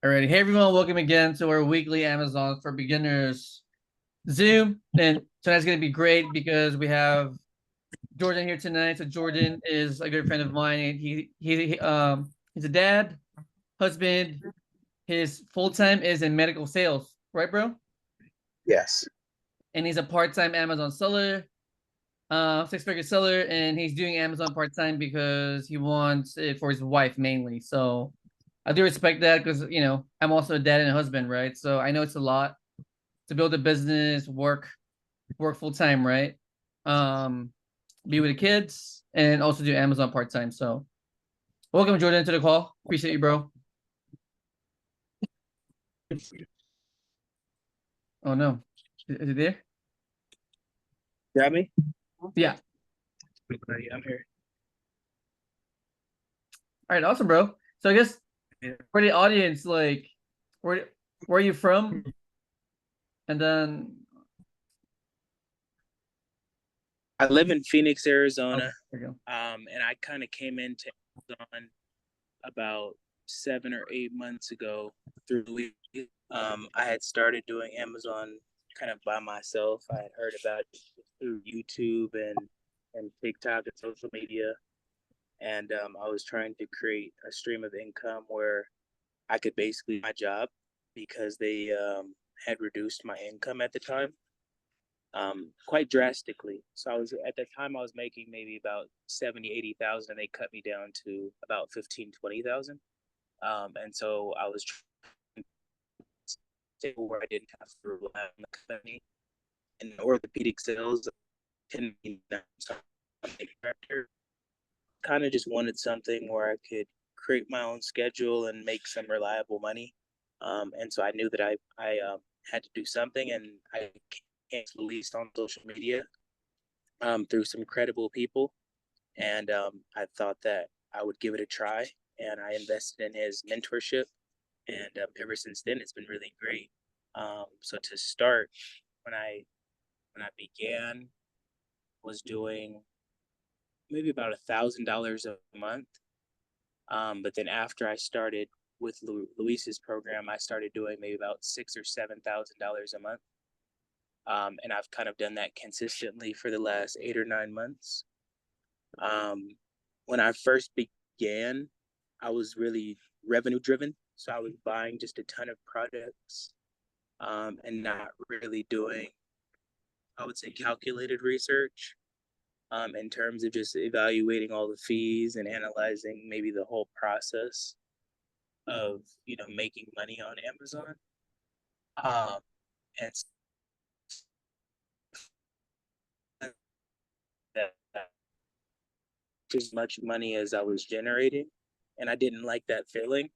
Alrighty, hey everyone, welcome again to our weekly Amazon for Beginners Zoom. And tonight's gonna be great because we have Jordin here tonight. So Jordin is a good friend of mine, and he's a dad, husband. His full time is in medical sales, right, bro? Yes. And he's a part time Amazon seller, six-figure seller, and he's doing Amazon part time because he wants it for his wife mainly. So I do respect that because I'm also a dad and a husband, right? So I know it's a lot to build a business, work full time, right? Um, be with the kids and also do Amazon part time. So welcome Jordan to the call. Appreciate you, bro. Oh no, is it there? Got me? Yeah. I'm here. All right, awesome, bro. So I guess Yeah. for the audience, like, where are you from? And then I live in Phoenix, okay, Arizona. there you go. And I kind of came into Amazon about 7 or 8 months ago through Louis. I had started doing Amazon kind of by myself. I had heard about it through YouTube and TikTok and social media. And I was trying to create a stream of income where I could basically my job because they had reduced my income at the time quite drastically. So I was at the time I was making maybe about 70, 80,000 and they cut me down to about 15, 20,000. And so I was where I didn't have to rely on the company. In orthopedic sales, can be kind of just wanted something where I could create my own schedule and make some reliable money. And so I knew that I had to do something, and I released on social media through some credible people, and I thought that I would give it a try, and I invested in his mentorship, and ever since then it's been really great. So to start, when I began, was doing maybe about $1,000 a month. But then after I started with Luis's program, I started doing maybe about $6,000 or $7,000 a month. And I've kind of done that consistently for the last 8 or 9 months. Um, when I first began, I was really revenue driven. So I was buying just a ton of products and not really doing, I would say, calculated research in terms of just evaluating all the fees and analyzing maybe the whole process of making money on Amazon. Um, and that as much money as I was generating, and I didn't like that feeling.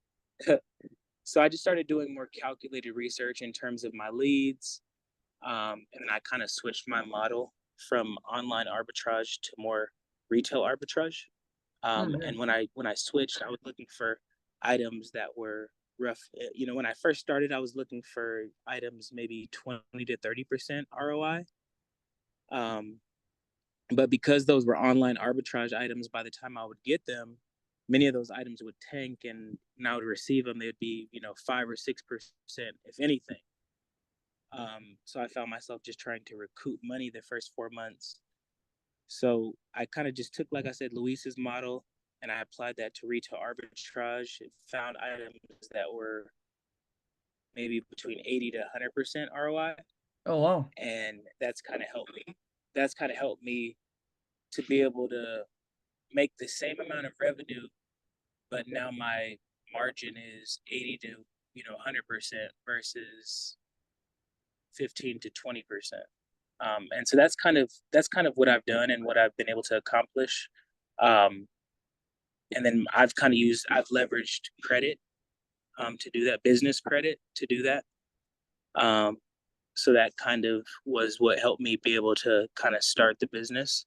So I just started doing more calculated research in terms of my leads, and I kind of switched my model from online arbitrage to more retail arbitrage. And when I switched, I was looking for items that were rough. When I first started, I was looking for items maybe 20 to 30% ROI. Um, but because those were online arbitrage items, by the time I would get them, many of those items would tank, and when I would receive them, they'd be 5 or 6%, if anything. So I found myself just trying to recoup money the first 4 months. So I kind of just took, like I said, Luis's model, and I applied that to retail arbitrage. Found items that were maybe between 80 to 100% ROI, Oh wow. and that's kind of helped me. That's kind of helped me to be able to make the same amount of revenue, but now my margin is 80 to 100% versus 15 to 20%. And so that's kind of what I've done and what I've been able to accomplish. Um, and then I've leveraged credit to do that, business credit to do that. Um, so that kind of was what helped me be able to kind of start the business.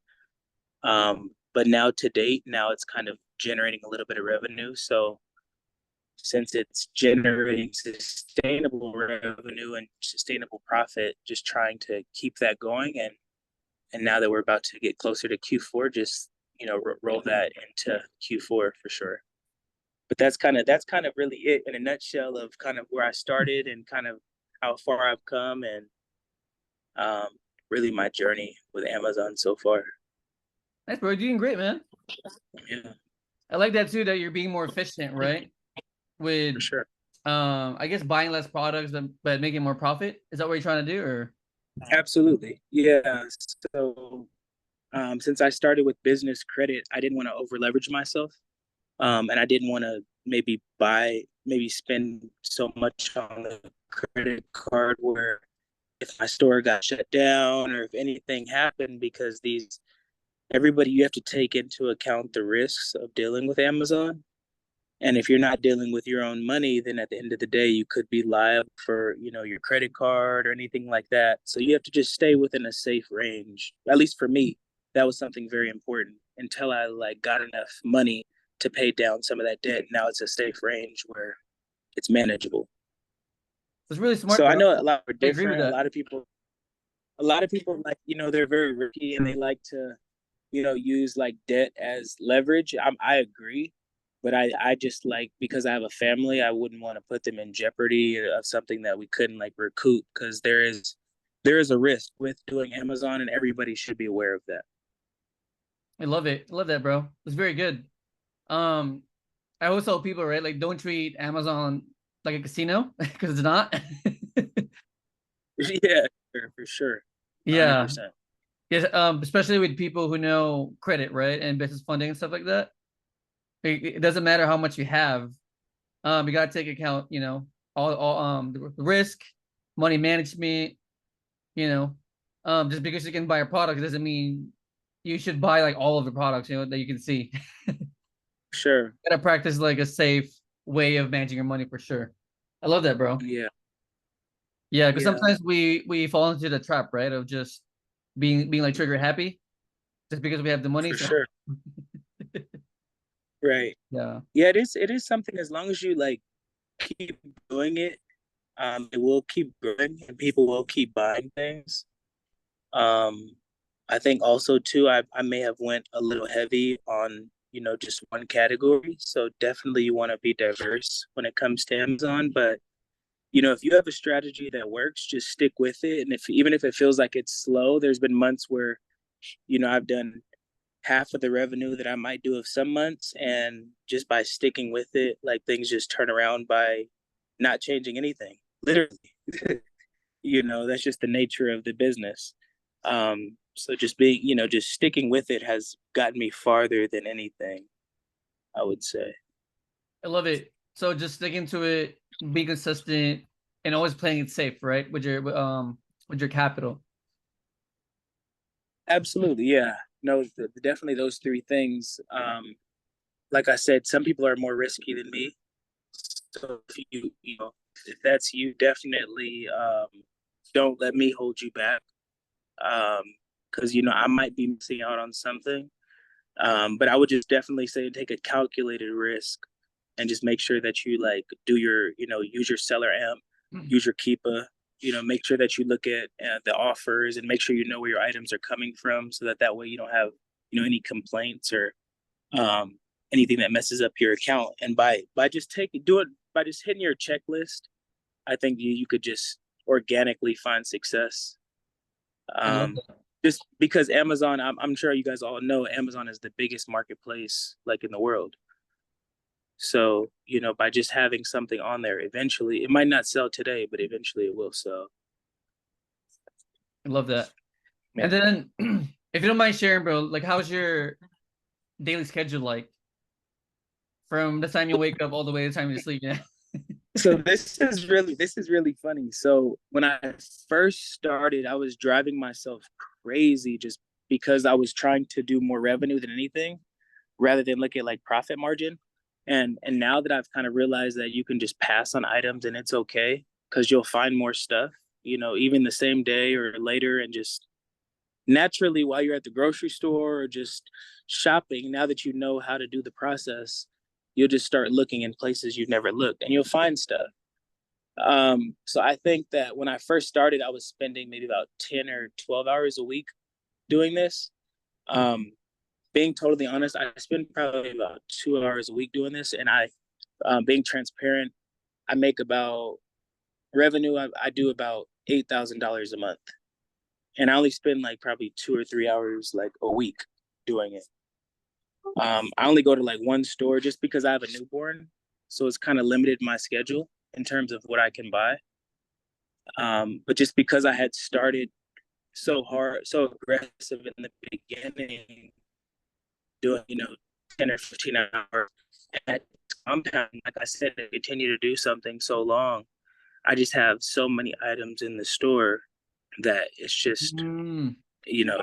But now to date, now it's kind of generating a little bit of revenue. So since it's generating sustainable revenue and sustainable profit, just trying to keep that going. And now that we're about to get closer to Q4, just roll that into Q4 for sure. but that's kind of really it in a nutshell of kind of where I started and kind of how far I've come, and um, really my journey with Amazon so far. Nice, bro. You're doing great, man. Yeah, I like that too, that you're being more efficient, right? With for sure. I guess buying less products but making more profit. Is that what you're trying to do, or? Absolutely. Yeah. So since I started with business credit, I didn't want to over leverage myself. And I didn't want to maybe spend so much on the credit card where if my store got shut down or if anything happened, because everybody, you have to take into account the risks of dealing with Amazon. And if you're not dealing with your own money, then at the end of the day, you could be liable for, your credit card or anything like that. So you have to just stay within a safe range. At least for me, that was something very important until I like got enough money to pay down some of that debt. Now it's a safe range where it's manageable. It's really smart, So I bro. know a lot are I agree with different. that. A lot of people like, they're very risky and they like to, use like debt as leverage. I agree, but I just like, because I have a family, I wouldn't want to put them in jeopardy of something that we couldn't like recoup, because there is a risk with doing Amazon, and everybody should be aware of that. I love it. I love that, bro. It's very good. Um, I always tell people, right, like don't treat Amazon like a casino because it's not. Yeah, for sure, hundred Yeah. percent. Yes, especially with people who know credit, right, and business funding and stuff like that. It doesn't matter how much you have. You gotta take account, all the risk, money management, you know. Just because you can buy a product doesn't mean you should buy like all of the products, that you can see. Sure. Gotta practice like a safe way of managing your money for sure. I love that, bro. Yeah. Yeah, because Yeah, sometimes we fall into the trap, right, of just being like trigger happy just because we have the money. for So sure. Right. yeah, Yeah, it is something, as long as you like keep doing it, it will keep growing and people will keep buying things. Um, I think also too, I may have went a little heavy on, just one category. So definitely you want to be diverse when it comes to Amazon. But, if you have a strategy that works, just stick with it. And even if it feels like it's slow, there's been months where, I've done half of the revenue that I might do of some months. And just by sticking with it, like things just turn around by not changing anything. Literally. That's just the nature of the business. So just being, just sticking with it has gotten me farther than anything, I would say. I love it. So just sticking to it, be consistent, and always playing it safe, right, with your capital. Absolutely, yeah. No, definitely those three things. Like I said, some people are more risky than me. So if that's you, definitely don't let me hold you back. Because I might be missing out on something. But I would just definitely say take a calculated risk and just make sure that you like do your, use your seller amp, use your Keepa, make sure that you look at the offers and make sure you know where your items are coming from, so that way you don't have, any complaints or um, anything that messes up your account. And by just do it by just hitting your checklist, I think you could just organically find success. I love Um, that. just because Amazon, I'm sure you guys all know Amazon is the biggest marketplace like in the world. So, by just having something on there, eventually it might not sell today, but eventually it will sell. I love that. And Yeah. then, if you don't mind sharing, bro, like how's your daily schedule like from the time you wake up all the way to the time you sleep? Yeah. So this is really funny. So when I first started, I was driving myself crazy just because I was trying to do more revenue than anything, rather than look at like profit margin. And now that I've kind of realized that you can just pass on items and it's okay, because you'll find more stuff, even the same day or later, and just naturally while you're at the grocery store or just shopping, now that you know how to do the process, you'll just start looking in places you've never looked and you'll find stuff. So I think that when I first started, I was spending maybe about 10 or 12 hours a week doing this. Um, being totally honest, I spend probably about 2 hours a week doing this, and being transparent, I make about revenue. I do about $8,000 a month, and I only spend like probably 2 or 3 hours like a week doing it. I only go to like one store just because I have a newborn, so it's kind of limited my schedule in terms of what I can buy. But just because I had started so hard, so aggressive in the beginning, doing 10 or 15 hours at compound, like I said, to continue to do something so long, I just have so many items in the store that it's just Mm. you know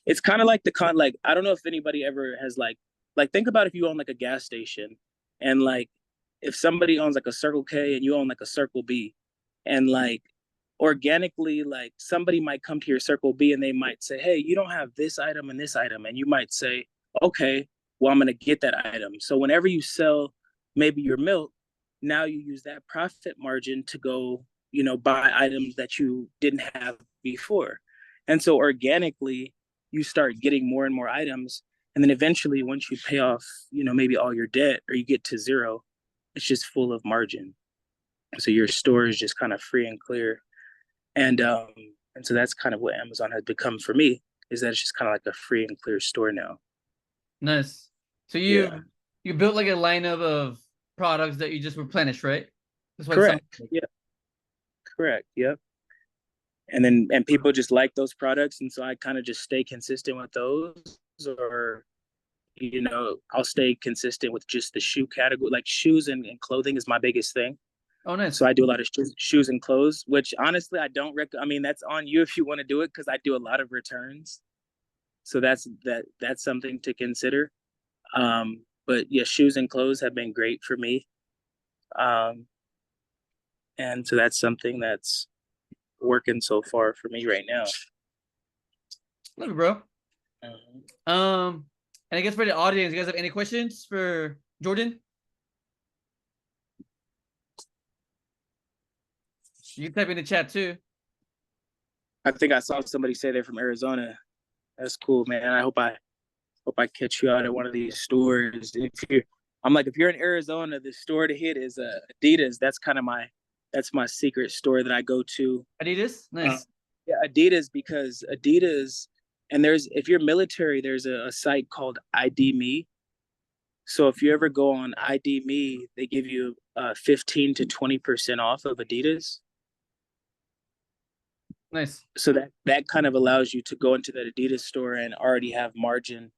it's kind of like like I don't know if anybody ever has like think about if you own like a gas station, and like if somebody owns like a Circle K and you own like a Circle B, and like organically like somebody might come to your Circle B and they might say, hey, you don't have this item and this item, and you might say, okay, well, I'm going to get that item. So whenever you sell maybe your milk, now you use that profit margin to go buy items that you didn't have before. And so organically you start getting more and more items, and then eventually once you pay off maybe all your debt or you get to zero, it's just full of margin. So your store is just kind of free and clear. And so that's kind of what Amazon has become for me, is that it's just kind of like a free and clear store now. Nice. So Yeah. you built like a lineup of products that you just replenish, right? That's what it sounds Correct. like. Yeah. Correct. Yep. And people just like those products, and so I kind of just stay consistent with those, or I'll stay consistent with just the shoe category. Like shoes and clothing is my biggest thing. Oh, So nice. I do a lot of shoes and clothes, which honestly I don't I mean, that's on you if you want to do it, because I do a lot of returns. So that's something to consider. But yeah, shoes and clothes have been great for me. Um, and so that's something that's working so far for me right now. Love it, bro. Mhm. And I guess for the audience, you guys have any questions for Jordin? You can type in the chat too. I think I saw somebody say they're from Arizona. That's cool, man. I hope I catch you out at one of these stores. If you're in Arizona, the store to hit is Adidas. That's my secret store that I go to. Adidas? Uh, Nice. yeah, Adidas, because Adidas, and if you're military, there's a site called ID Me. So if you ever go on ID Me, they give you 15 to 20% off of Adidas. Nice. So that kind of allows you to go into that Adidas store and already have margin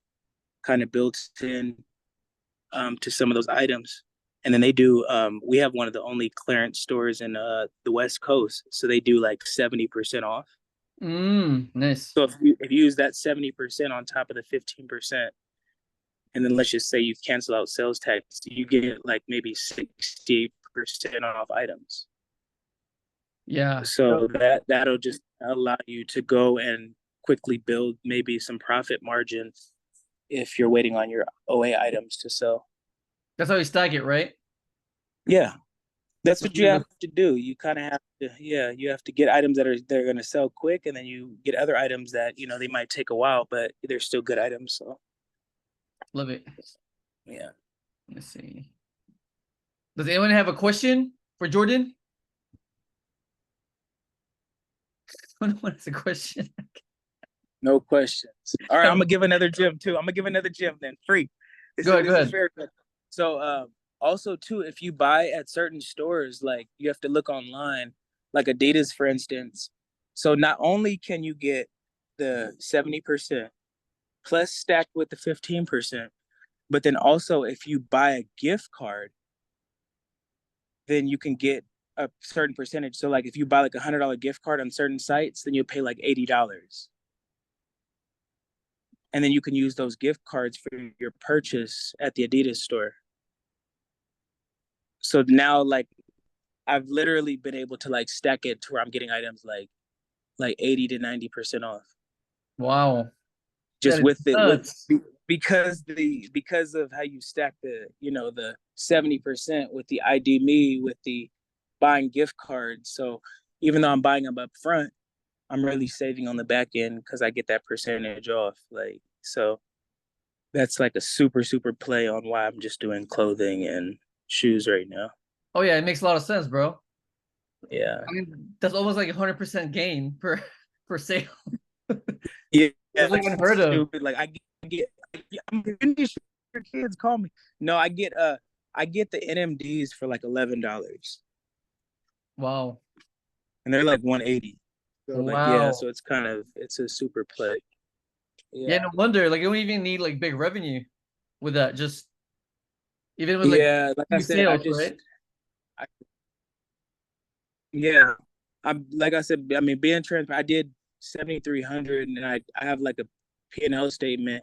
kind of built in to some of those items. And then they do. We have one of the only clearance stores in the West Coast, so they do like 70% off. Nice. So if you use that 70% on top of the 15%, and then let's just say you cancel out sales tax, you get like maybe 60% off items. Yeah. So that'll just allow you to go and quickly build maybe some profit margin if you're waiting on your OA items to sell. That's how you stack it, right? Yeah, that's what you have to do. You kind of have to, yeah, you have to get items they're going to sell quick, and then you get other items that they might take a while, but they're still good items. So Love it. yeah. Let's see. Does anyone have a question for Jordin? No one has a question. No questions. All right, I'm gonna give another gym too. I'm gonna give another gym then, free. Go This is ahead. very good. So also too, if you buy at certain stores, like you have to look online, like Adidas, for instance. So not only can you get the 70% plus stacked with the 15%, but then also if you buy a gift card, then you can get a certain percentage. So like if you buy like $100 gift card on certain sites, then you'll pay like $80. And then you can use those gift cards for your purchase at the Adidas store. So now like I've literally been able to like stack it to where I'm getting items like 80 to 90% off. Wow. Just That is with it nuts. because of how you stack the 70% with the ID Me, with the buying gift cards. So even though I'm buying them up front, I'm really saving on the back end because I get that percentage off. So that's like a super play on why I'm just doing clothing shoes right now. Oh yeah, it makes a lot of sense, bro. Yeah. I mean, that's almost like 100% gain per per sale. Yeah, That's like it's unheard of. stupid. Like I'm pretty sure kids call me. No, I get the NMDs for like $11, Wow. and they're like 180. So like yeah, Wow. so it's a super play. Yeah, Yeah, no wonder. Like, you don't even need like big revenue with that. Just even with like yeah. Like I few said, sales, right? I, yeah. I'm like I said. I mean, being transparent, I did 7,300, and I have like a P&L statement.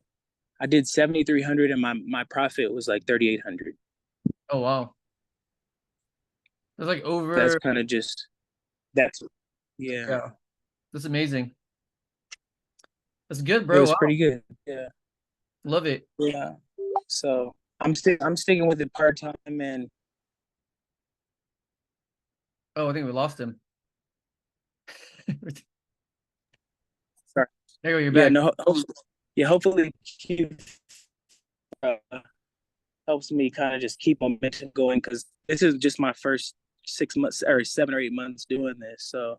I did 7,300, and my profit was like 3,800. Oh wow. That's like That's over. kind of just that's yeah. Yeah, that's amazing. That's good, It bro. was Wow, pretty good. Yeah. love it. Yeah. So I'm sticking with it part time and Oh, I think we lost him. There sorry. you go. You're Yeah, back. no yeah, hopefully keep uh, helps me kind of just keep momentum going because this is just my first 6 months or 7 or 8 months doing this. So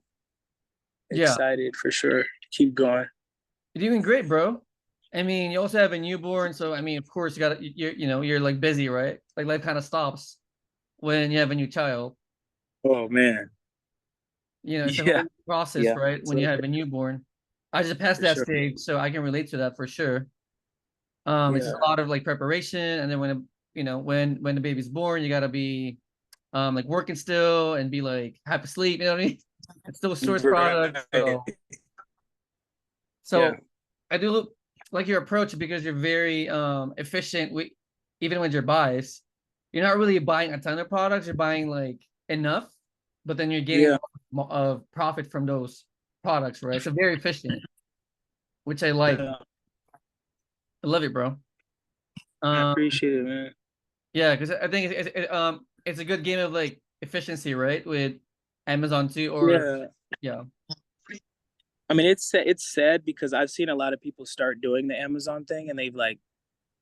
Yeah, excited for sure. Keep going. you're doing great, bro. I mean, you also have a newborn, so I mean, of course, you got to you're like busy, right? Like life kind of stops when you have a new child. Oh man. It's a Yeah. whole process, Yeah. right? When So you have a newborn. I just passed for that sure. stage, so I can relate to that for sure. It's just Yeah. a lot of like preparation, and then when the baby's born, you gotta be like working still and be like half asleep, you know what I mean? It's still source products, Right. Yeah. so I do look like your approach because you're very efficient with even with your buys. You're not really buying a ton of products, you're buying like enough, but then you're getting a Yeah. lot of profit from those products, right? So very efficient, which I like. Yeah. I love it, bro. I Um, appreciate it, man. yeah, because I think it's a good game of like efficiency, right? With Amazon too, or Yeah. yeah, I mean, it's sad because I've seen a lot of people start doing the Amazon thing, and they've like,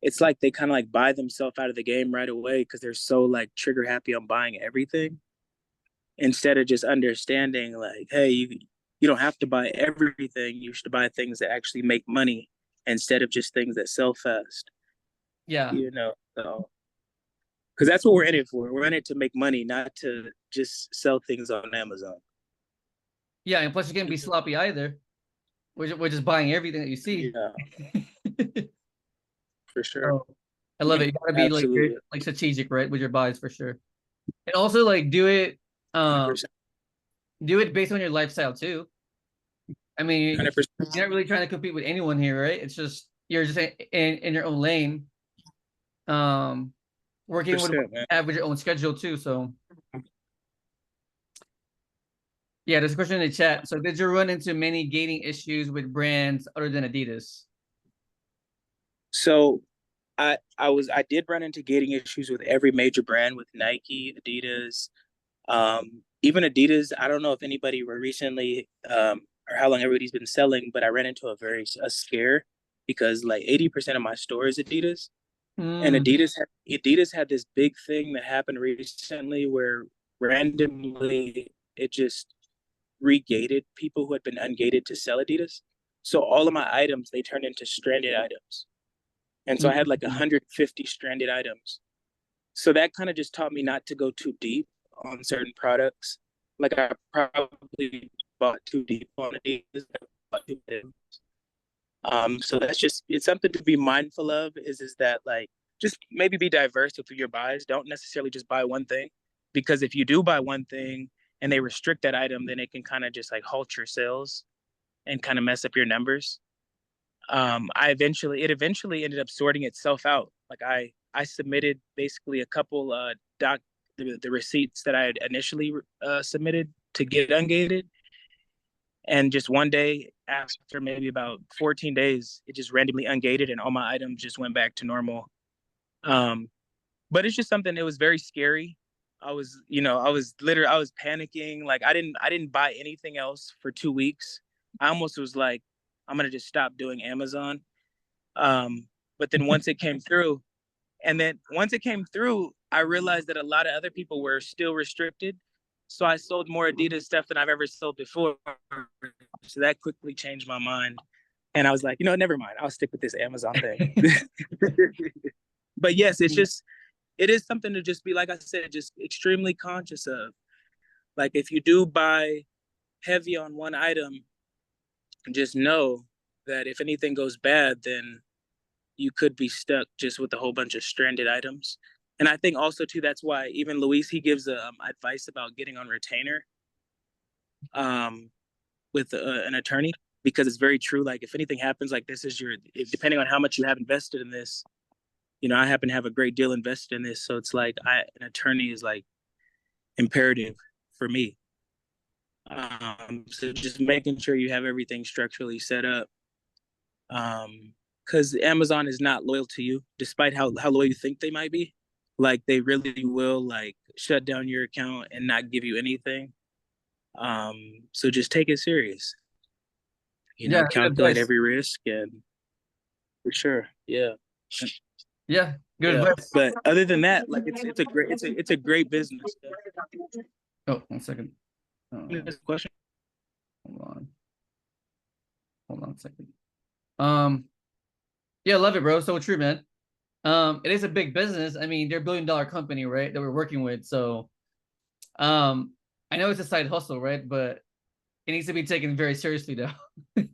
it's like they kind of like buy themselves out of the game right away because they're so like trigger happy on buying everything instead of just understanding like, hey, you don't have to buy everything. You should buy things that actually make money instead of just things that sell fast. yeah, You know, so because that's what we're in it for. We're in it to make money, not to just sell things on Amazon. yeah, and plus you can't be sloppy either. We're just buying everything that you see. Yeah, for sure. Oh, I love it. You gotta be like very Absolutely. like strategic, right, with your buys for sure. And also like um 100%. do it based on your lifestyle too. I mean, 100%. you're not really trying to compete with anyone here, right? It's just you're just in your own lane, um, working with what you Man. have with your own schedule too. So yeah, there's a question in the chat. So did you run into many gating issues with brands other than Adidas? So I did run into gating issues with every major brand with Nike, Adidas, even Adidas. I don't know if anybody were recently or how long everybody's been selling, but I ran into a scare because like 80% of my store is Adidas, and Hmm. Adidas had this big thing that happened recently where randomly it just regated people who had been ungated to sell Adidas. So all of my items they turned into stranded items, and so I had like Hmm. 150 stranded items. So that kind of just taught me not to go too deep on certain products. Like I probably bought too deep on Adidas. So that's just it's something to be mindful of. Is that like just maybe be diverse with your buys. Don't necessarily just buy one thing, because if you do buy one thing and they restrict that item, then it can kind of just like halt your sales and kind of mess up your numbers. It eventually ended up sorting itself out. Like I submitted basically a couple the receipts that I had initially submitted to get ungated, and just one day after maybe about 14 days, it just randomly ungated and all my items just went back to normal. Um, but it's just something that was very scary. I was panicking. Like I didn't buy anything else for 2 weeks. I almost was like, I'm gonna just stop doing Amazon. Um, but then once it came through, I realized that a lot of other people were still restricted. So I sold more Adidas stuff than I've ever sold before. So that quickly changed my mind. And I was like, never mind. I'll stick with this Amazon thing. But yes, it is something to just be, like I said, just extremely conscious of. Like if you do buy heavy on one item, just know that if anything goes bad, then you could be stuck just with a whole bunch of stranded items. And I think also too, that's why even Luis, he gives advice about getting on retainer um, with an attorney, because it's very true. Like if anything happens, like this is depending on how much you have invested in this, I happen to have a great deal invested in this. So it's like an attorney is like imperative for me. So just making sure you have everything structurally set up. Because Amazon is not loyal to you, despite how loyal you think they might be. Like they really will like shut down your account and not give you anything. So just take it serious. Yeah, good Calculate advice. every risk, and for sure, yeah, Yeah, good yeah. advice. But other than that, like it's a great business. Oh, 1 second. Question. Hold on. Hold on a second. Um, yeah, love it, bro. So true, man. It is a big business. I mean, they're a $1 billion company, right? That we're working with. So, um, I know it's a side hustle, right? But it needs to be taken very seriously, though.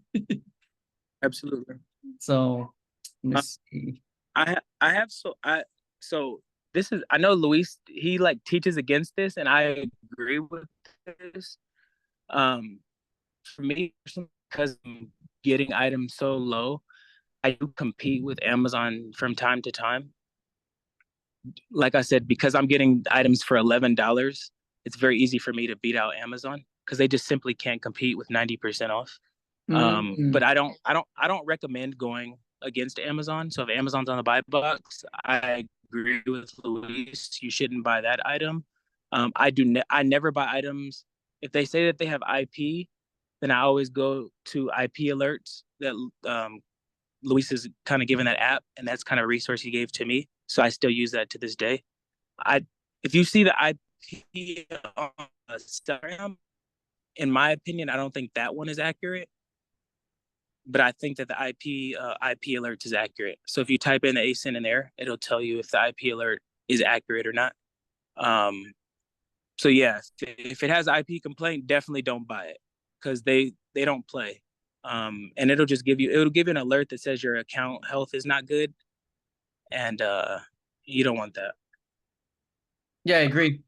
Absolutely. So, let me Uh, see. I have so this is, I know Luis, he like teaches against this, and I agree with this. Um, for me, because I'm getting items so low, I do compete with Amazon from time to time. Like I said, because I'm getting items for $11, it's very easy for me to beat out Amazon because they just simply can't compete with 90% off. Mm-hmm. But I don't recommend going against Amazon. So if Amazon's on the buy box, I agree with Luis. You shouldn't buy that item. I never buy items if they say that they have IP. Then I always go to IP alerts that Luis is kind of given that app, and that's kind of a resource he gave to me. So I still use that to this day. I If you see the IP on Instagram, in my opinion, I don't think that one is accurate. But I think that the IP alert is accurate. So if you type in the ASIN in there, it'll tell you if the IP alert is accurate or not. Um, so yeah, if it has IP complaint, definitely don't buy it because they don't play. And it'll give you an alert that says your account health is not good, and you don't want that. Yeah, I agree.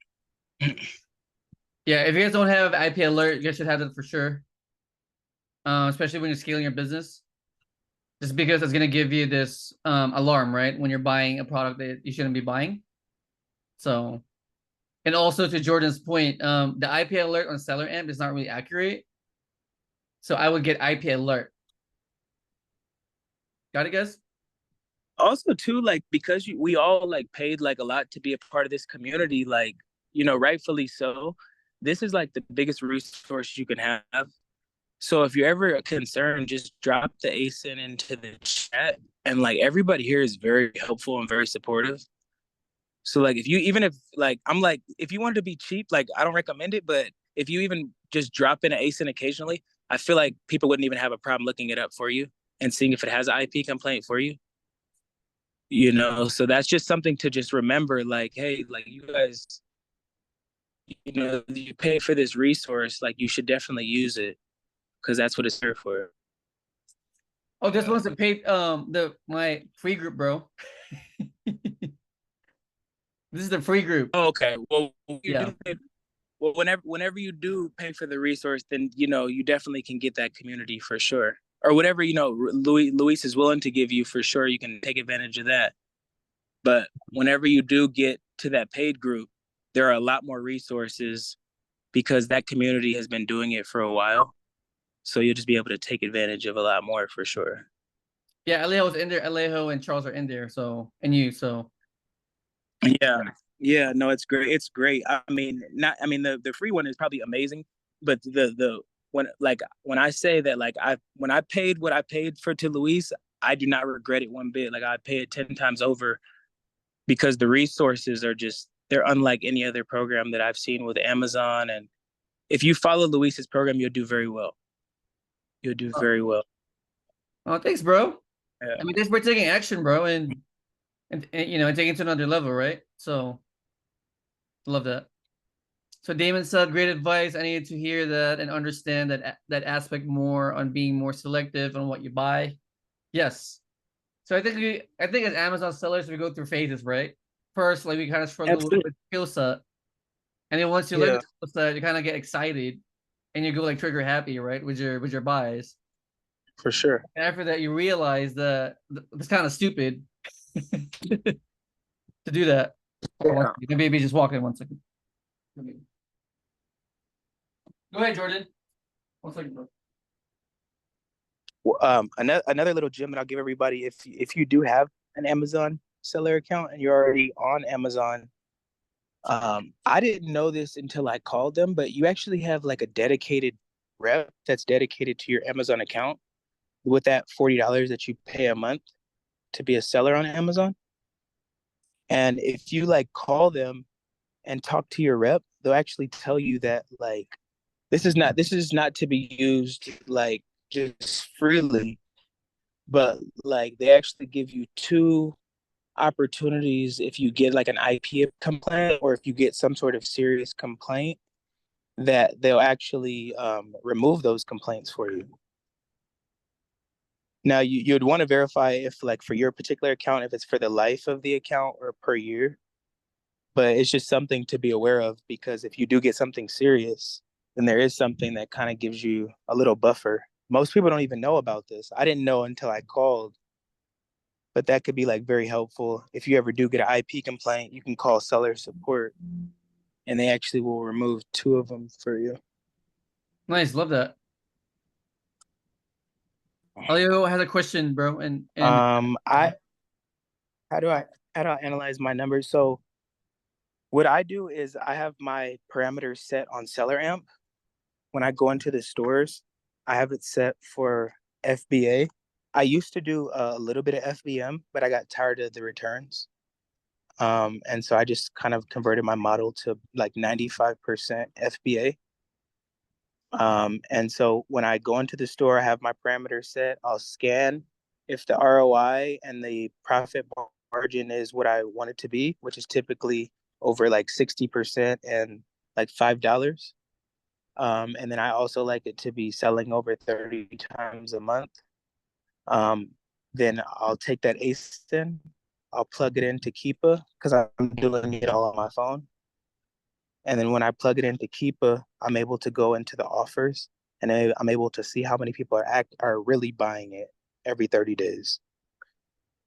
Yeah, if you guys don't have IP alert, you guys should have that for sure. Especially when you're scaling your business. Just because it's gonna give you this alarm, right? When you're buying a product that you shouldn't be buying. So, and also to Jordan's point, the IP alert on Seller Amp is not really accurate. So I would get IP alert. Got it, guys? Also too, like because we all like paid like a lot to be a part of this community, like rightfully so. This is like the biggest resource you can have. So if you're ever concerned, just drop the ASIN into the chat, and like everybody here is very helpful and very supportive. So like if like I'm like, if you wanted to be cheap, like I don't recommend it, but if you even just drop in an ASIN occasionally, I feel like people wouldn't even have a problem looking it up for you and seeing if it has an IP complaint for you. So that's just something to just remember, like, hey, like you guys, you pay for this resource, like you should definitely use it because that's what it's here for. Oh, this one's a paid the my free group, bro. This is the free group. Oh, okay. Well, Yeah. whenever you do pay for the resource, then you definitely can get that community for sure, or whatever Luis is willing to give you for sure. You can take advantage of that. But whenever you do get to that paid group, there are a lot more resources because that community has been doing it for a while. So you'll just be able to take advantage of a lot more for sure. Yeah, Alejo's in there. Alejo and Charles are in there. So and you. So Yeah. Yeah, no, it's great. It's great. The free one is probably amazing, but when I say that, like when I paid what I paid for to Luis, I do not regret it one bit. Like I pay it 10 times over because the resources are just, they're unlike any other program that I've seen with Amazon. And if you follow Luis's program, you'll do very well. You'll do Oh, very well. oh, thanks, bro. Yeah. I mean, thanks for taking action, bro, and you know, and taking it to another level, right? So love that. So Damon said, "Great advice. I needed to hear that and understand that aspect more on being more selective on what you buy." Yes. So I think as Amazon sellers, we go through phases, right? First, like we kind of struggle Absolutely. with skill set, and then once you learn the Yeah, skill set, you kind of get excited, and you go like trigger happy, right, with your buys. for sure. And after that, you realize that it's kind of stupid to do that. Oh, one Yeah. second. Maybe just walk in 1 second. Go ahead, Jordan. 1 second, bro. Well, another little gem that I'll give everybody, if you do have an Amazon seller account and you're already on Amazon, I didn't know this until I called them, but you actually have like a dedicated rep that's dedicated to your Amazon account with that $40 that you pay a month to be a seller on Amazon. And if you like call them and talk to your rep, they'll actually tell you that like this is not to be used like just freely, but like they actually give you two opportunities if you get like an IP complaint or if you get some sort of serious complaint that they'll actually remove those complaints for you. Now you'd want to verify if like for your particular account, if it's for the life of the account or per year, but it's just something to be aware of because if you do get something serious, then there is something that kind of gives you a little buffer. Most people don't even know about this. I didn't know until I called, but that could be like very helpful. If you ever do get an IP complaint, you can call seller support and they actually will remove two of them for you. Nice, love that. Elio has a question, bro, and I how do I how do I analyze my numbers? So what I do is I have my parameters set on seller amp. When I go into the stores, I have it set for FBA. I used to do a little bit of FBM, but I got tired of the returns. And so I just kind of converted my model to like 95% FBA. And so when I go into the store, I have my parameters set. I'll scan if the ROI and the profit margin is what I want it to be, which is typically over like 60% and like $5. And then I also like it to be selling over 30 times a month. Um, then I'll take that ASIN, I'll plug it into Keepa because I'm doing it all on my phone. And then when I plug it into Keepa, I'm able to go into the offers and I'm able to see how many people are really buying it every 30 days.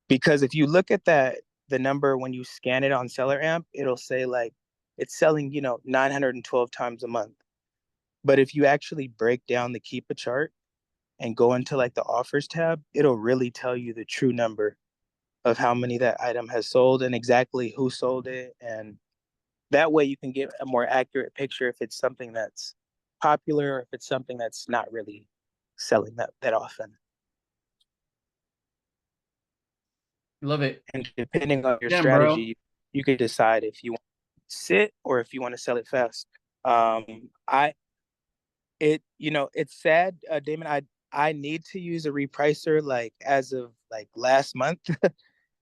Because if you look at the number when you scan it on Seller Amp, it'll say like it's selling, 912 times a month. But if you actually break down the Keepa chart and go into like the offers tab, it'll really tell you the true number of how many that item has sold and exactly who sold it. And that way you can get a more accurate picture if it's something that's popular or if it's something that's not really selling that often. love it. And depending on your Damn, bro. strategy, you can decide if you want to sit or if you want to sell it fast. I it's sad, Damon. I need to use a repricer like as of like last month.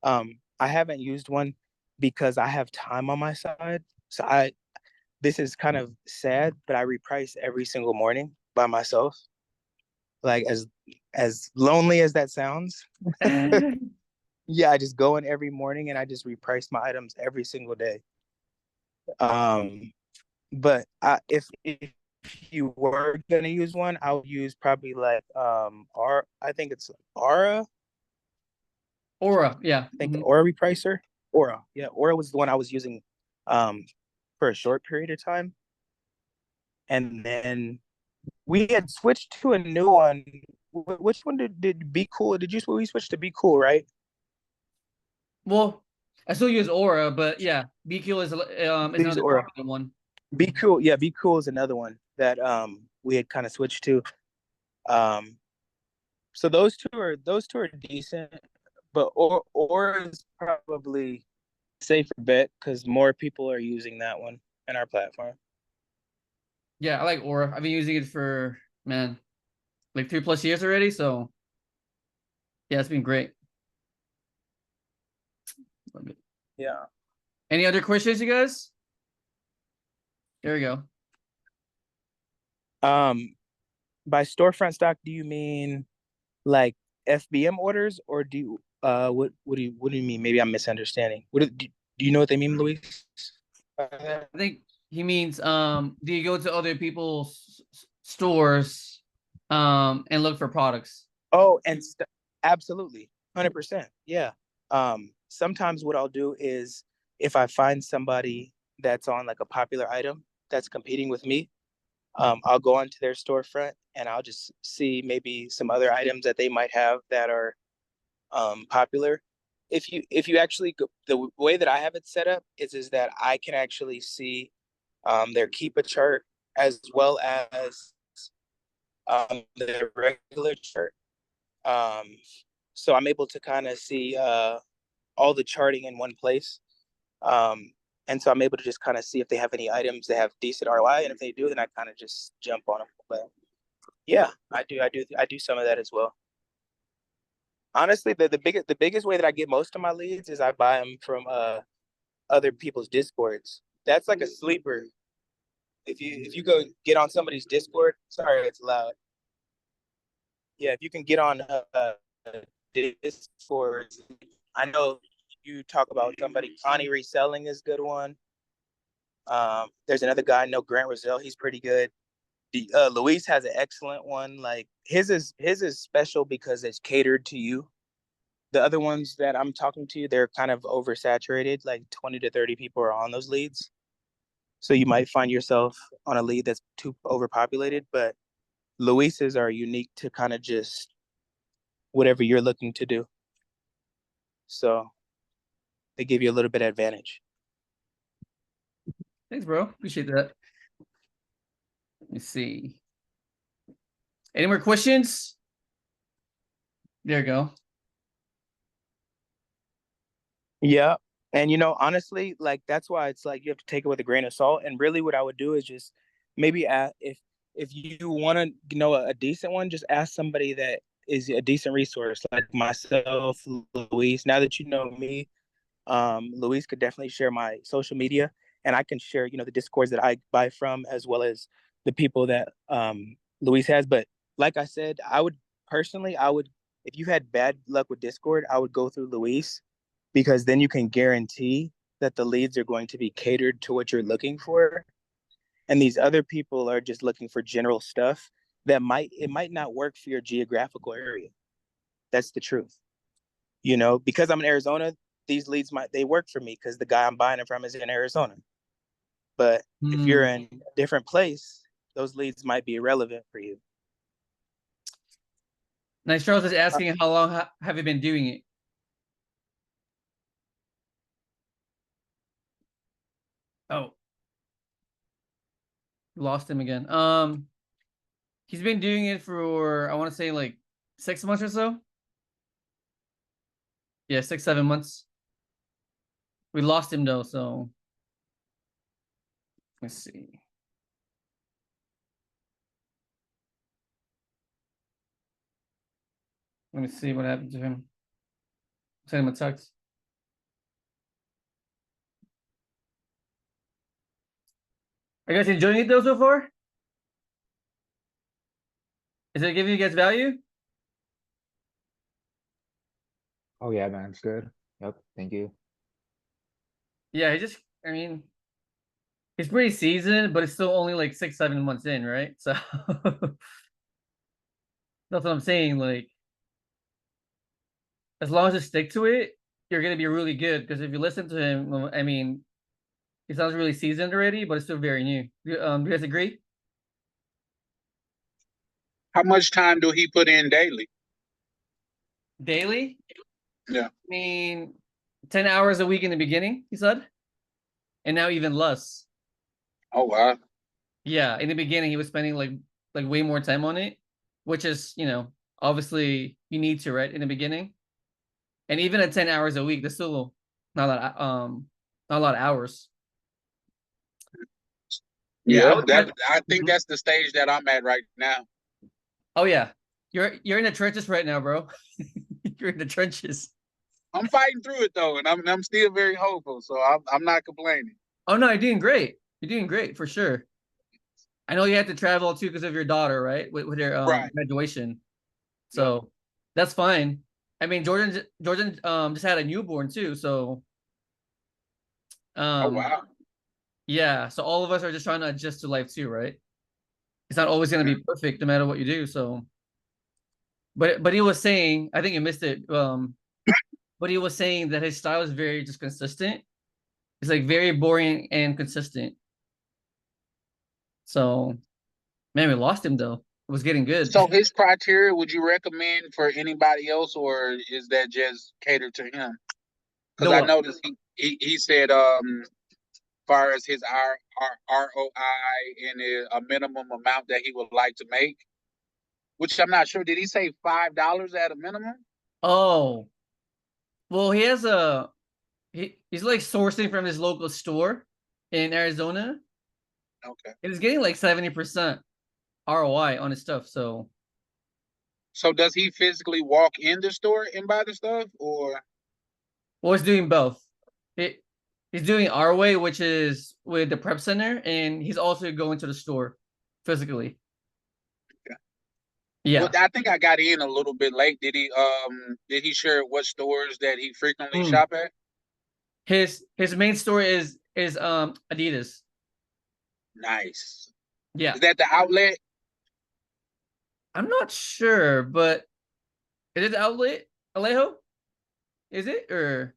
I haven't used one because I have time on my side. So this is kind of sad, but I reprice every single morning by myself. Like as lonely as that sounds. Yeah, I just go in every morning and I just reprice my items every single day. Um, but if you were gonna use one, I would use probably like I think it's Aura. Aura, yeah. I think the Aura repricer. Aura. Yeah, Aura was the one I was using um for a short period of time. And then we had switched to a new one. Which one did Be Cool? We switch to Be Cool, right? Well, I still use Aura, but yeah, BQ is These another Aura. popular one. Be Cool. Yeah, Be Cool is another one that we had kind of switched to. Um so those two are decent, but Aura is probably safer bet because more people are using that one in our platform. Yeah, I like Aura. I've been using it for, man, like 3+ years already. So yeah, it's been great. Yeah. Any other questions, you guys? There we go. By storefront stock, do you mean like FBM orders, or do you what do you mean? Maybe I'm misunderstanding. Do you know what they mean, Luis? I think he means do you go to other people's stores and look for products? Oh, and absolutely, 100%. Yeah. Sometimes what I'll do is if I find somebody that's on like a popular item that's competing with me, I'll go onto their storefront and I'll just see maybe some other items that they might have that are popular. If you actually go, the way that I have it set up is that I can actually see their Keepa chart as well as their regular chart. Um, so I'm able to kind of see all the charting in one place. Um, and so I'm able to just kind of see if they have any items that have decent ROI, and if they do, then I kind of just jump on them. But yeah, I do some of that as well. Honestly, the biggest way that I get most of my leads is I buy them from other people's discords. That's like a sleeper. If you go get on somebody's Discord, sorry, it's loud. Yeah, if you can get on Discord, I know you talk about somebody. Connie Reselling is a good one. There's another guy I know, Grant Roselle. He's pretty good. Luis has an excellent one. Like his is special because it's catered to you. The other ones that I'm talking to, they're kind of oversaturated. Like 20 to 30 people are on those leads, so you might find yourself on a lead that's too overpopulated. But Luis's are unique to kind of just whatever you're looking to do. So they give you a little bit of advantage. Thanks, bro. Appreciate that. Let me see. Any more questions? There you go. Yeah. And honestly, like that's why it's like you have to take it with a grain of salt. And really what I would do is just maybe if you want to know a decent one, just ask somebody that is a decent resource like myself, Luis. Now that you know me, Luis could definitely share my social media, and I can share, the discords that I buy from as well as the people that Luis has. But like I said, I would if you had bad luck with Discord, I would go through Luis because then you can guarantee that the leads are going to be catered to what you're looking for. And these other people are just looking for general stuff that might not work for your geographical area. That's the truth. Because I'm in Arizona, these leads they work for me because the guy I'm buying it from is in Arizona. But if you're in a different place, those leads might be irrelevant for you. Nice. Charles is asking how long have you been doing it? Oh, lost him again. He's been doing it for I want to say like 6 months or so. Yeah, 6, 7 months. We lost him though, so let's see. Let me see what happened to him. Send him a text. Are you guys enjoying it though so far? Is it giving you guys value? Oh yeah, man, it's good. Yep, thank you. Yeah, I mean, he's pretty seasoned, but it's still only like 6, 7 months in, right? So that's what I'm saying. Like, as long as you stick to it, you're gonna be really good. Because if you listen to him, well, I mean, he sounds really seasoned already, but it's still very new. Do you guys agree? How much time do he put in daily? Daily? Yeah. I mean, 10 hours a week in the beginning, he said, and now even less. Oh wow. Yeah, in the beginning, he was spending like way more time on it, which is, obviously you need to, right? In the beginning. And even at 10 hours a week, that's still not a lot not a lot of hours. Yeah, I Yeah, would that I think Mhm. that's the stage that I'm at right now. Oh yeah. You're in the trenches right now, bro. You're in the trenches. I'm fighting through it though, and I'm still very hopeful. So I'm not complaining. Oh no, you're doing great. You're doing great for sure. I know you had to travel too because of your daughter, right? With your Right. graduation. Yep. So that's fine. I mean, Jordan just had a newborn too, so Oh um wow. yeah, so all of us are just trying to adjust to life too, right? It's not always gonna Yeah. be perfect no matter what you do. So but he was saying, I think you missed it. But he was saying that his style is very just consistent. It's like very boring and consistent. So man, we lost him though. It was getting good. So his criteria, would you recommend for anybody else, or is that just catered to him? The Because I what? noticed he said far as his ROI and a minimum amount that he would like to make, which I'm not sure. Did he say $5 at a minimum? Oh, well, he's like sourcing from his local store in Arizona. Okay. And he's getting like 70% ROI on his stuff. So So does he physically walk in the store and buy the stuff, or well, he's doing both. He, he's doing our way, which is with the prep center, and he's also going to the store physically. well, Yeah. I think I got in a little bit late. Did he share what stores that he frequently Mm. shop at? His main store is Adidas. Nice. Yeah. Is that the outlet? I'm not sure, but is it the outlet Alejo? Is it or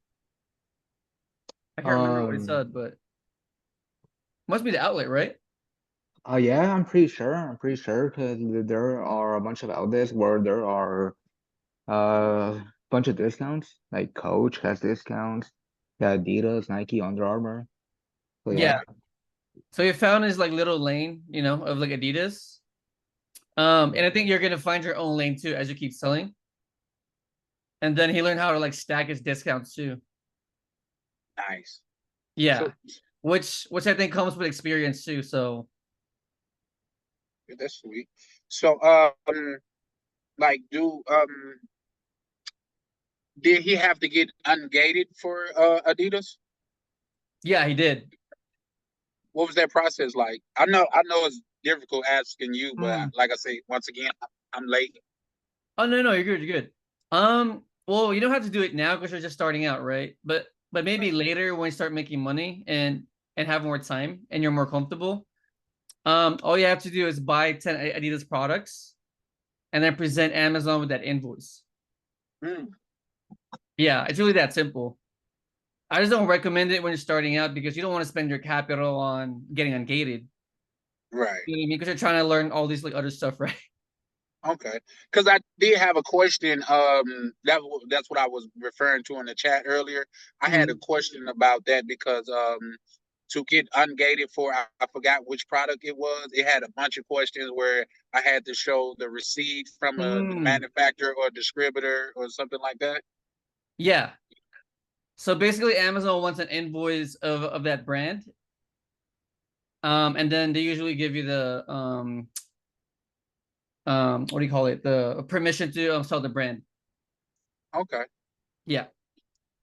I can't remember what he Um, said, but must be the outlet, right? yeah, I'm pretty sure. I'm pretty sure because there are a bunch of outlets where there are bunch of discounts. Like Coach has discounts. Yeah, Adidas, Nike, Under Armour. So Yeah. yeah. Right. So he found his like little lane, of like Adidas. And I think you're gonna find your own lane too as you keep selling. And then he learned how to like stack his discounts too. Nice. Yeah. So Which I think comes with experience too. So yeah, that's sweet. So like do did he have to get ungated for Adidas? yeah, he did. What was that process like? I know it's difficult asking you, but Mm. like I say, once again, I'm late. Oh no, you're good, you're good. Well, you don't have to do it now because you're just starting out, right? But maybe Right. later when you start making money and have more time and you're more comfortable, all you have to do is buy 10 Adidas products and then present Amazon with that invoice. Mm, Yeah, it's really that simple. I just don't recommend it when you're starting out because you don't want to spend your capital on getting ungated. right. You know what I mean? Because you're trying to learn all these like other stuff, right? Okay. Because I did have a question. That's what I was referring to in the chat earlier. I had a Mhm. question about that because to get ungated for I forgot which product it was. It had a bunch of questions where I had to show the receipt from a Mm. manufacturer or distributor or something like that. Yeah. So basically, Amazon wants an invoice of that brand, and then they usually give you the what do you call it? The permission to sell the brand. Okay. Yeah,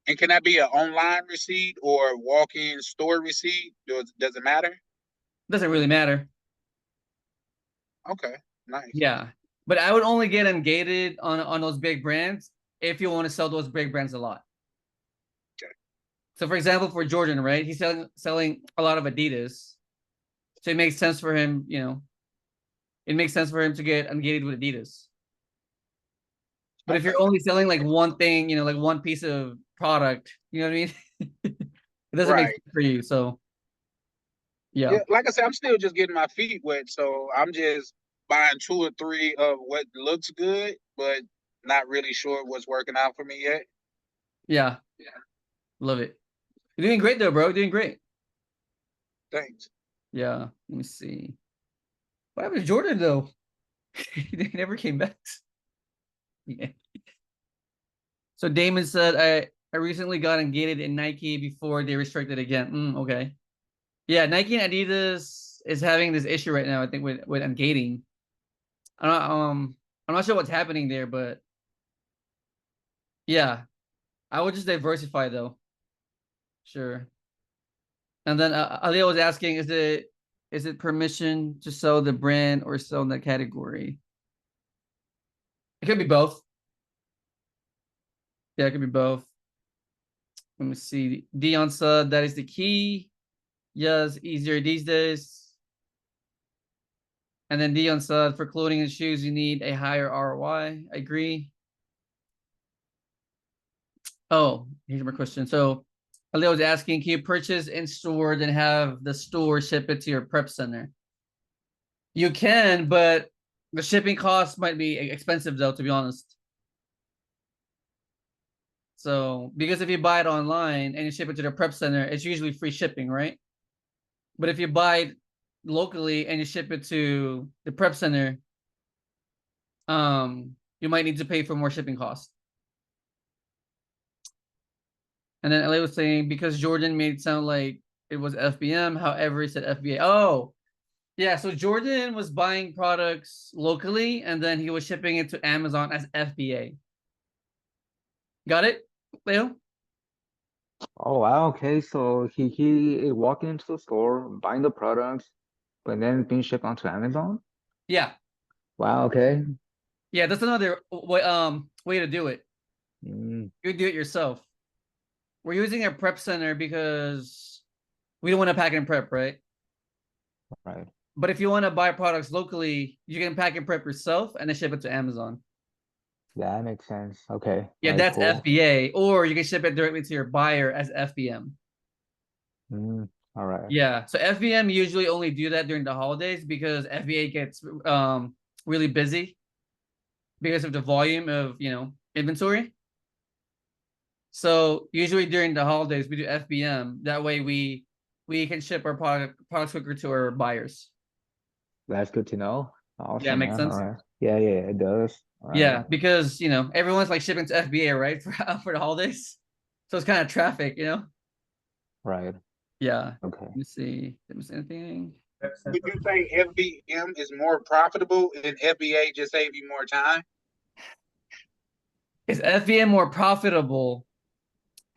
And can that be an online receipt or walk-in store receipt? Does it matter? doesn't really matter. Okay. Nice. Yeah, but I would only get ungated on those big brands if you want to sell those big brands a lot. Okay. So, for example, for Jordin, right? He's selling a lot of Adidas, so it makes sense for him. It makes sense for him to get ungated with Adidas. But if Okay. you're only selling like one thing, like one piece of product, you know what I mean? It doesn't make Right. sense for you. So yeah, Yeah, like I said, I'm still just getting my feet wet, so I'm just buying two or three of what looks good, but not really sure what's working out for me yet. yeah, love it. You're doing great though, bro. You're doing great. Thanks. Yeah. Let me see. What happened to Jordan though? He never came back. Yeah. So Damon said, I recently got ungated in Nike before they restricted again. Okay. Yeah, Nike and Adidas is having this issue right now, I think, with ungating. I'm not sure what's happening there, but yeah, I would just diversify though. Sure. And then Alio was asking, is it permission to sell the brand or sell in that category? It could be both. Yeah, it could be both. Let me see. Dion said that is the key. Yes, easier these days. And then Dion said for clothing and shoes, you need a higher ROI. I agree. Oh, here's my question. So Aleo was asking, can you purchase in store then have the store ship it to your prep center? You can, but the shipping costs might be expensive though, to be honest. So because if you buy it online and you ship it to the prep center, it's usually free shipping, right? But if you buy it locally and you ship it to the prep center, you might need to pay for more shipping costs. And then LA was saying because Jordin made it sound like it was FBM, however, he said FBA. Oh, yeah. So Jordin was buying products locally and then he was shipping it to Amazon as FBA. Got it, Leo? Oh wow, okay. So he is walking into the store, buying the products, but then being shipped onto Amazon. Yeah. Wow, okay. Yeah, that's another way to do it. Mm, You do it yourself. We're using a prep center because we don't want to pack and prep, right? right. But if you want to buy products locally, you can pack and prep yourself and then ship it to Amazon. That makes sense. Okay. Yeah, All right, that's cool. FBA, or you can ship it directly to your buyer as FBM. All right. Yeah, so FBM usually only do that during the holidays because FBA gets really busy because of the volume of inventory. So usually during the holidays we do FBM. That way we can ship our products quicker to our buyers. That's good to know. Yeah, Awesome, makes man. All sense. right. Yeah, yeah, it does. All right. Yeah, because everyone's like shipping to FBA, right, for the holidays. So it's kind of traffic. Right. Yeah. Okay. Let me see. Did I miss anything? Would you say FBM is more profitable and FBA just save you more time? Is FBM more profitable?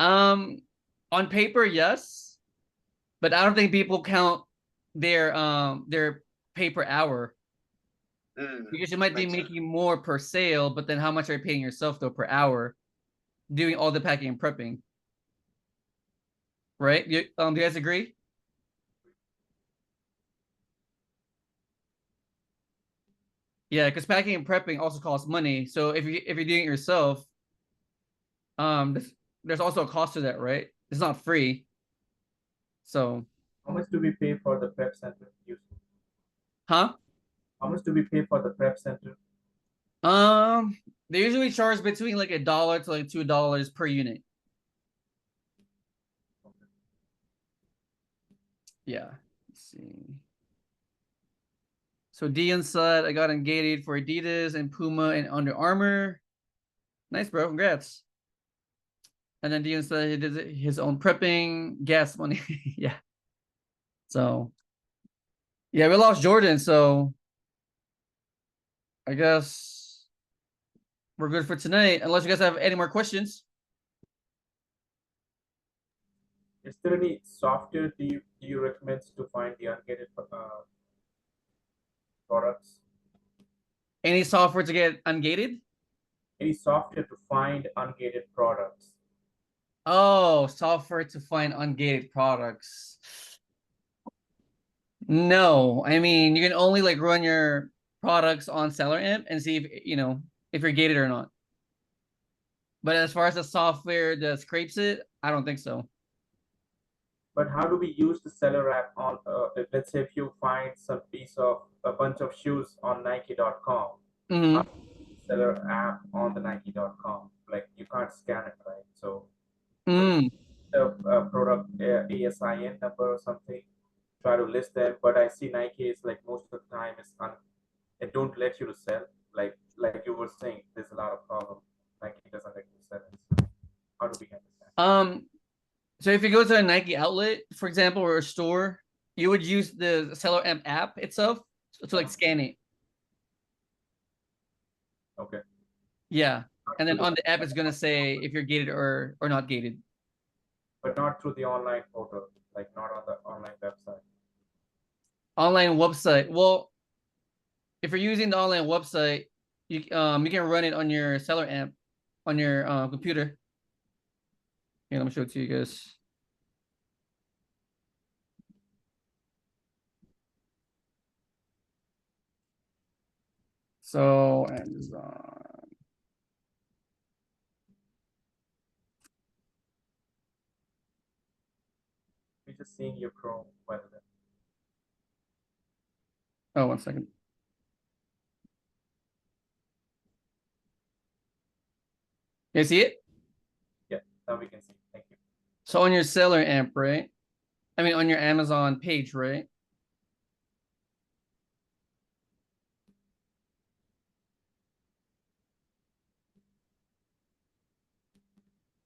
On paper, yes, but I don't think people count their pay per hour because you might be Makes sense. making more per sale, but then how much are you paying yourself though per hour doing all the packing and prepping? Right? Do you guys agree? Yeah, because packing and prepping also costs money. So if you're doing it yourself, there's also a cost to that, right? It's not free. So, How much do we pay for the prep center usually? huh? How much do we pay for the prep center? Um, they usually charge between like $1 to like $2 per unit. Yeah. Let's see. So Dion said I got engaged for Adidas and Puma and Under Armour. Nice, bro. Congrats. And then Dion said he did his own prepping, gas money. Yeah. So yeah, we lost Jordin, so I guess we're good for tonight, unless you guys have any more questions. Is there any software do you recommend to find the ungated products? Any software to get ungated? Any software to find ungated products? Oh, software to find ungated products. No, I mean you can only like run your products on Seller Amp and see if you're gated or not. But as far as the software that scrapes it, I don't think so. But how do we use the seller app on, let's say if you find a bunch of shoes on Nike.com, Mhm. seller app on the Nike.com, like you can't scan it, right? So Mm. the product ASIN number or something, try to list them. But I see Nike is like most of the time it don't let you to sell. Like you were saying, there's a lot of problem. Nike doesn't let you sell it. How do we handle that? So if you go to a Nike outlet, for example, or a store, you would use the Seller app itself to like scan it. Okay. Yeah. And then on the app, it's gonna say if you're gated or not gated. But not through the online portal, like not on the online website. Online website. Well, if you're using the online website, you can run it on your Seller app on your computer. Here, let me show it to you guys. So Amazon. We're just seeing your Chrome, by the way. Oh, 1 second. You see it? Yeah, now we can see. Thank you. So on your Seller app, right? I mean, on your Amazon page, right?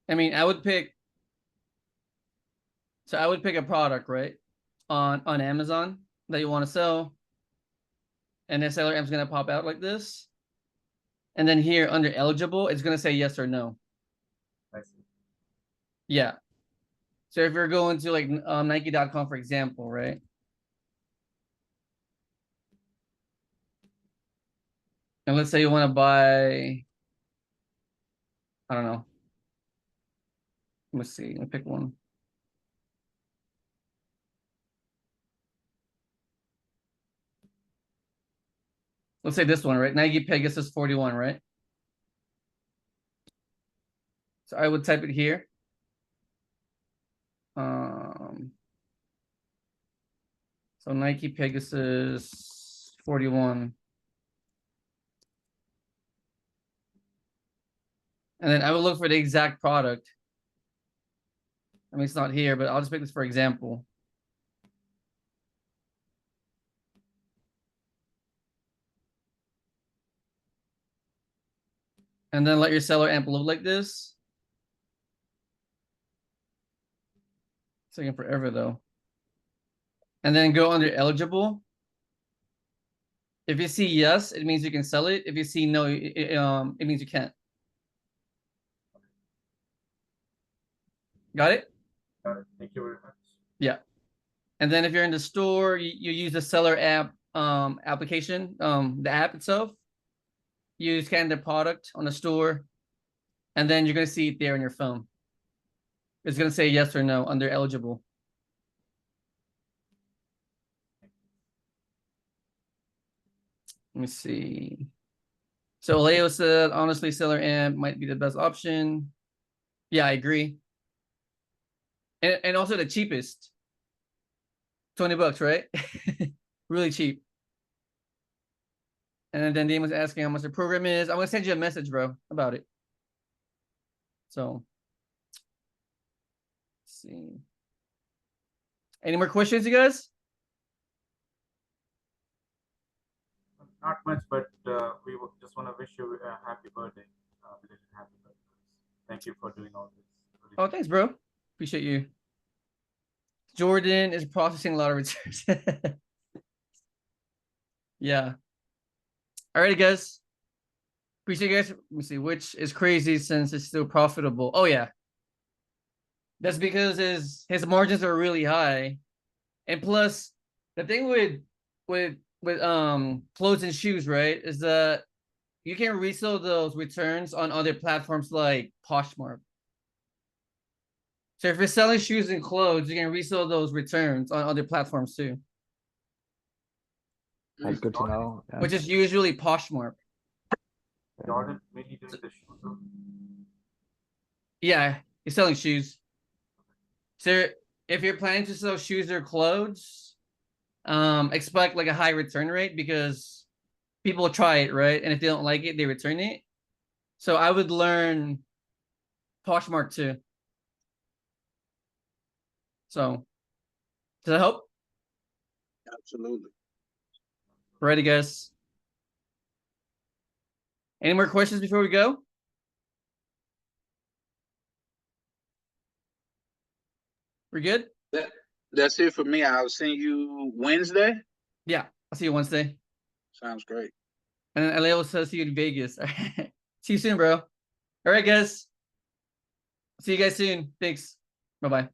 I mean, I would pick. So I would pick a product, right, on Amazon that you want to sell, and the Seller app's gonna pop out like this, and then here under eligible, it's gonna say yes or no. I see. Yeah. So if you're going to like Nike.com, for example, right? And let's say you want to buy, I don't know. Let's see. Let me pick one. Let's say this one, right? Nike Pegasus 41, right? So I would type it here. So Nike Pegasus 41. And then I would look for the exact product. I mean, it's not here, but I'll just pick this for example. And then let your Seller amp look like this. It's taking forever though. And then go under eligible. If you see yes, it means you can sell it. If you see no, it means you can't. Got it? Got it. Thank you very much. Yeah. And then if you're in the store, you use the Seller app application, the app itself. You scan the product on the store, and then you're gonna see it there on your phone. It's gonna say yes or no under eligible. Let me see. So Leo said, honestly, Seller amp might be the best option. Yeah, I agree. And also the cheapest. $20, right? Really cheap. And then Dean was asking how much the program is. I'm gonna send you a message, bro, about it. So let's see. Any more questions, you guys? Not much, but we just want to wish you a happy birthday. Belated happy birthday. Thank you for doing all this. Oh, thanks, bro. Appreciate you. Jordin is processing a lot of returns. Yeah. Alrighty, guys. Appreciate you guys. Let me see, which is crazy since it's still profitable. Oh yeah. That's because his margins are really high. And plus the thing with clothes and shoes, right, is that you can resell those returns on other platforms like Poshmark. So if you're selling shoes and clothes, you can resell those returns on other platforms too. That's good to know. Yeah. Which is usually Poshmark. Jordin, mainly doing the shoes. Yeah, you're selling shoes. So if you're planning to sell shoes or clothes, expect like a high return rate because people try it, right? And if they don't like it, they return it. So I would learn Poshmark too. So does that help? Absolutely. Ready, guys? Any more questions before we go? We're good? That's it for me. I'll see you Wednesday. Yeah. I'll see you Wednesday. Sounds great. And then LA will see you in Vegas. All right. See you soon, bro. All right, guys. See you guys soon. Thanks. Bye-bye.